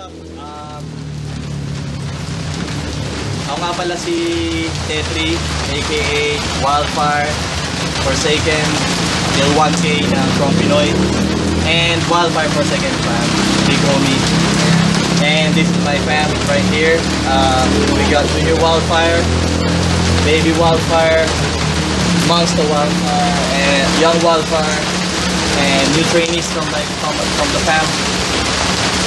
up? Ako nga pala si Tetri, aka Wildfire, Forsaken, Till 1K from Pinoy, and Wildfire Forsaken fan, big homie. And this is my family right here. We got Junior Wildfire, Baby Wildfire, Monster Wildfire, and Young Wildfire, and new trainees from the family,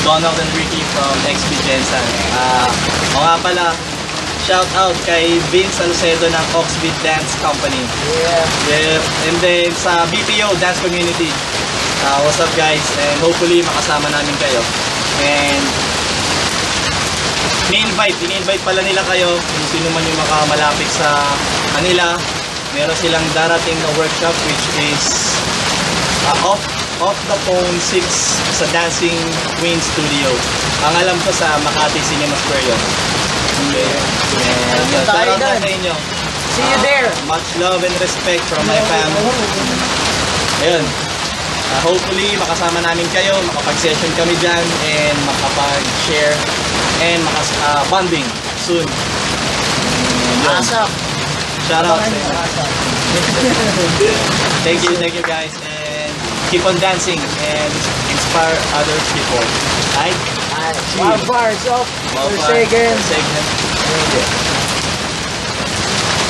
Donald and Ricky from XP Gensan. O nga pala, shout out kay Vince Salcedo ng Oxbeat Dance Company. Yeah. And then sa BPO Dance Community. What's up guys? And hopefully makasama namin kayo. And ini-invite pala nila kayo kung sino man yung makamalapit sa kanila. Meron silang darating na workshop which is off the phone 6 sa Dancing Queen Studio. Ang alam ko sa Makati Cinema Square yun. And shout out sa inyo. See you there. Much love and respect from my family. Ayun. Hopefully makasama namin kayo, makapag-session kami dyan, and makapag-share and bonding soon. Awesome. Shout out sa inyo. Thank you guys, and keep on dancing and inspire other people. Right? Wildfire, so Forsaken.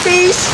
Peace.